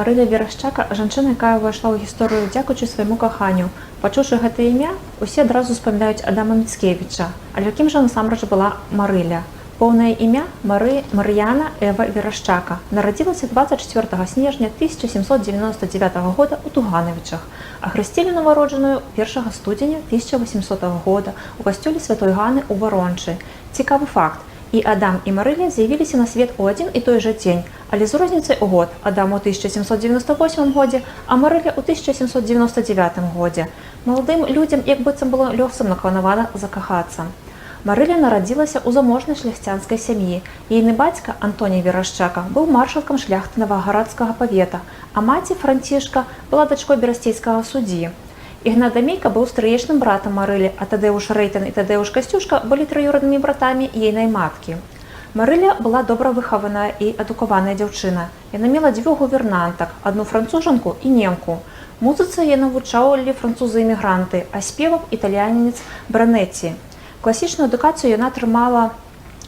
Марыля Верашчака – жанчына, якая ўвайшла ў гісторыю дзякуючы свайму каханню. Пачуўшы гэта імя, усе адразу ўспамінаюць Адама Міцкевіча. Але якім жа насамрэч была Марыля? Поўнае імя – Марыяна Эва Верашчака. Нарадзілася 24 снежня 1799 года ў Тугановічах, а хрысцілі нованароджаную 1 студзеня 1800 года ў касцёле Святой Ганны ў Варончы. Цікавы факт. І Адам і Марыля з'явіліся на свет у адзін і той жа дзень, але з розніцай у год. Адам у 1798 годзе, а Марыля ў 1799 годзе. Маладым людзям як быццам было лёгцам наканавана закахацца. Марыля нарадзілася ў заможнай шляхцянскай сям'і. Ейны бацька Антоній Верашчака быў маршалкам шляхты Навагарадскага павета, а маці Францішка была дачкой берасцейскага суддзі. Ігнат Дамейка быў стрыечным братам Марылі, а Тадэуш Рэйтан і Тадэуш Касцюшка былі траюроднымі братамі ейнай маткі. Марыля была добра выхаваная і адукаваная дзяўчына. Яна мела 2 гувернантак, адну францужанку і немку. Музыцы яе навучалі французы-імігранты, а спевам італьянец Бранэці. Класічную адукацыю яна атрымала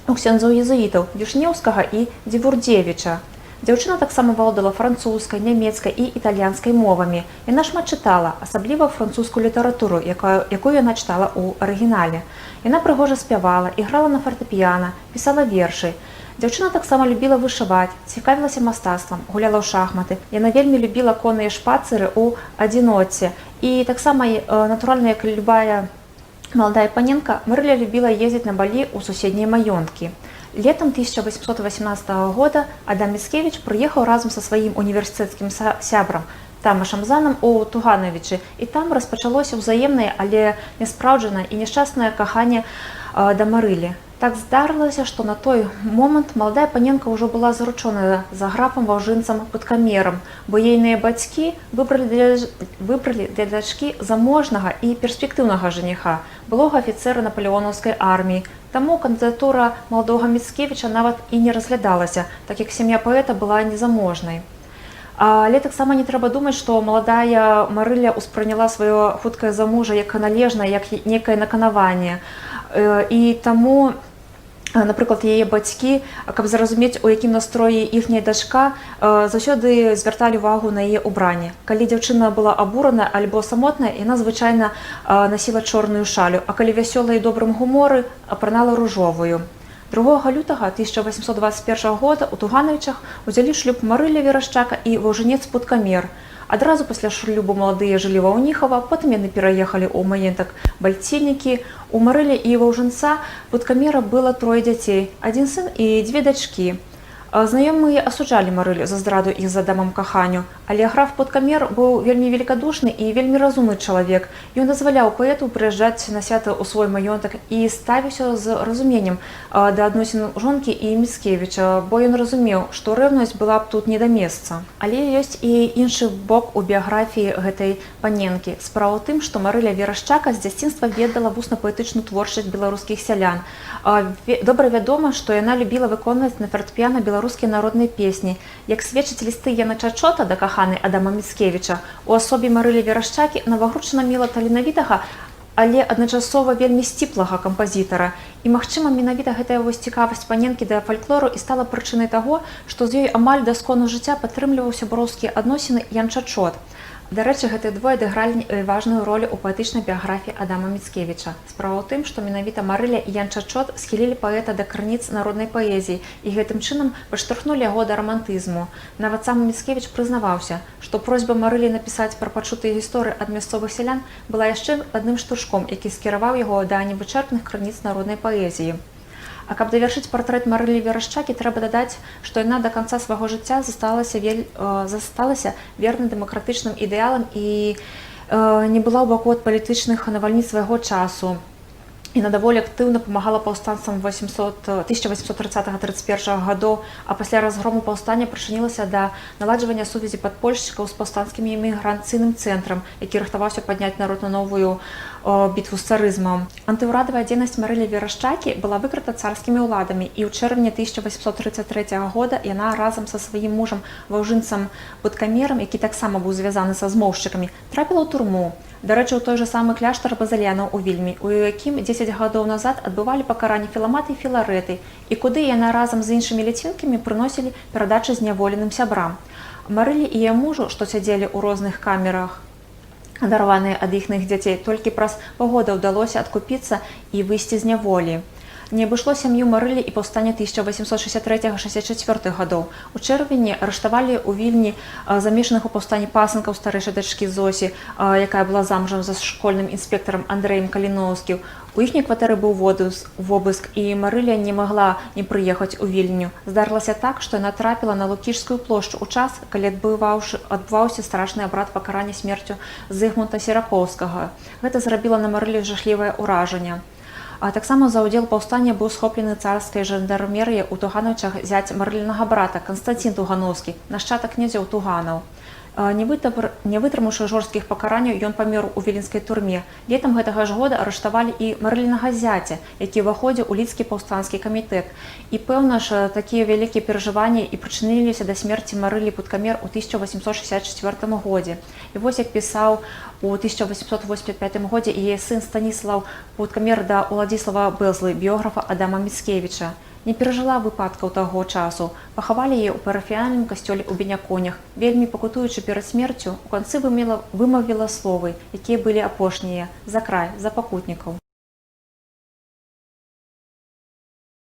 у ксяндзоў езуітаў Вішнеўскага і Дзівурдзевіча. Дзяўчына таксама валодала французскай, нямецкай і італьянскай мовамі. Яна шмат чытала, асабліва французскую літаратуру, якую яна чытала ў арыгінале. Яна прыгожа спявала, іграла на фартэпіяна, пісала вершы. Дзяўчына таксама любіла вышываць, цікавілася мастацтвам, гуляла ў шахматы. Яна вельмі любіла конныя шпацыры ў адзіноце. І таксама, натуральна, як любая маладая паненка, Марыля любіла ездзіць на балі ў суседнія маёнткі. Летом 1818 года Адам Міцкевіч прыехаў разам са сваім універсітэцкім сябрам Тамашам Занам у Тугановічы, і там распачалося ўзаемнае, але няспраўджанае і няшчаснае каханне да Марылі. Так здарылася, што на той момант маладая паненка ўжо была заручоная за графам ваўжынцам Путкамерам, бо ейныя бацькі выбралі для дачкі заможнага і перспектыўнага жаніха, былога афіцэра напалеонаўскай арміі. Таму кандыдатура маладога Міцкевіча нават і не разглядалася, так як сям'я паэта была незаможнай. Але таксама не трэба думаць, што маладая Марыля ўспрыняла сваё хуткае замужжа як належнае, як некае наканаванне. І таму, напрыклад, яе бацькі, каб зразумець, у якім настроі іхняя дачка, заўсёды звярталі ўвагу на яе ўбранне. Калі дзяўчына была абурана альбо самотная, яна звычайна насіла чорную шалю, а калі вясёлая і добрым гуморы, апранала ружовую. 2 лютага 1821 года у Тугановічах узялі шлюб Марыля Верашчака і ваўжынец Путкамер. Адразу пасля шлюбу маладыя жылі ва Ўніхава, потым яны пераехалі ў маёнтак Бальцельнікі. У Марылі і ваўжынца Путкамера было 3 дзяцей, 1 сын і 2 дачкі. Знаёмыя асуджалі Марылю за здраду іх з Адамам каханню, але граф Путкамер быў вельмі великадушны і вельмі разумны чалавек. Ён дазваляў паэту прыязджаць на свята ў свой маёнтак і ставіўся з разуменнем да адносін жонкі і Міцкевіча, бо ён разумеў, што рэўнасць была б тут не да месца. Але ёсць і іншы бок у біяграфіі гэтай паненкі. Справа ў тым, што Марыля Верашчака з дзяцінства ведала вусна-паэтычную творчасць беларускіх сялян. Добра вядома, што яна любіла выконваць на фартэпіяна беларускія народныя песні. Як сведчаць лісты Яна Чачота да каханай Адама Міцкевіча, у асобе Марылі Верашчакі Навагрудчына мела таленавітага, але адначасова вельмі сціплага кампазітара. І, магчыма, менавіта гэтая вось цікавасць паненкі да фальклору і стала прычынай таго, што з ёй амаль да скону жыцця падтрымліваў сяброўскія адносіны Ян Чачот. Дарэчы, гэтыя двое адыгралі важную ролю ў паэтычнай біяграфіі Адама Міцкевіча. Справа ў тым, што менавіта Марыля і Ян Чачот схілілі паэта да крыніц народнай паэзіі і гэтым чынам падштурхнулі яго да рамантызму. Нават сам Міцкевіч прызнаваўся, што просьба Марылі напісаць пра пачутыя гісторыі ад мясцовых сялян была яшчэ адным штуршком, які скіраваў яго да невычэрпных крыніц народнай паэзіі. А каб давяршыць партрэт Марылі Верашчакі, трэба дадаць, што яна да канца свайго жыцця засталася вернай дэмакратычным ідэалам і не была ў баку ад палітычных навальніц свайго часу. Яна даволі актыўна памагала паўстанцам 1830-31 гадоў, а пасля разгрому паўстання прычынілася да наладжвання сувязі падпольшчыкаў з паўстанцкім іміграцыйным цэнтрам, які рыхтаваўся падняць народ на новую бітву з царызмам. Антыўрадавая дзейнасць Марылі Верашчакі была выкрыта царскімі ўладамі, і ў чэрвені 1833 года яна разам са сваім мужам ваўжынцам Путкамерам, які таксама быў звязаны са змоўшчыкамі, трапіла ў турму. Дарэчы, у той жа самы кляштар базыльянаў у Вільні, у якім 10 гадоў назад адбывалі пакаранне Філаматы і Філарэты, і куды яна разам з іншымі ліцвінкамі прыносілі перадачы зняволеным сябрам. Марылі і яе мужу, што сядзелі ў розных камерах, адарваныя ад іхных дзяцей, толькі праз паўгода ўдалося адкупіцца і выйсці з няволі. Не абышло сям'ю Марылі і паўстанне 1863-64 гадоў. У чэрвені арыштавалі ў Вільні замешаных у паўстанні пасынкаў старэйшай дачкі Зосі, якая была замужам за школьным інспектарам Андрэем Каліноўскім. У іхняй кватэры быў вобыск, і Марыля не магла не прыехаць у Вільню. Здарылася так, што яна трапіла на Лукішскую плошчу ў час, калі адбываўся страшны абрад пакарання смерцю Зыгмунта Серакоўскага. Гэта зрабіла на Марылі жахлівае ўражанне. А таксама за ўдзел паўстання быў схоплены царскай жандармерыяй у Тугановичах зяць Марылінага брата Канстанцін Тугановскі, нашчадак князёў Туганаў. Не вытрымаўшы жорсткіх пакаранняў, ён памёр у віленскай турме. Летам гэтага ж года арыштавалі і Марылінага зяця, які ўваходзіў у лідскі паўстанскі камітэт. І пэўна ж, такія вялікія перажыванні і прычыніліся да смерці Марылі Путкамер у 1864 годзе. І вось як пісаў у 1885 годзе яе сын Станіслав Путкамер да Уладзіслава Бэлзлы, біёграфа Адама Міцкевіча. Не перажыла выпадкаў таго часу. Пахавалі яе ў парафіяльным касцёле ў Беняконях. Вельмі пакутуючы перад смерцю, у канцы вымавіла словы, якія былі апошнія: «За край, за пакутнікаў».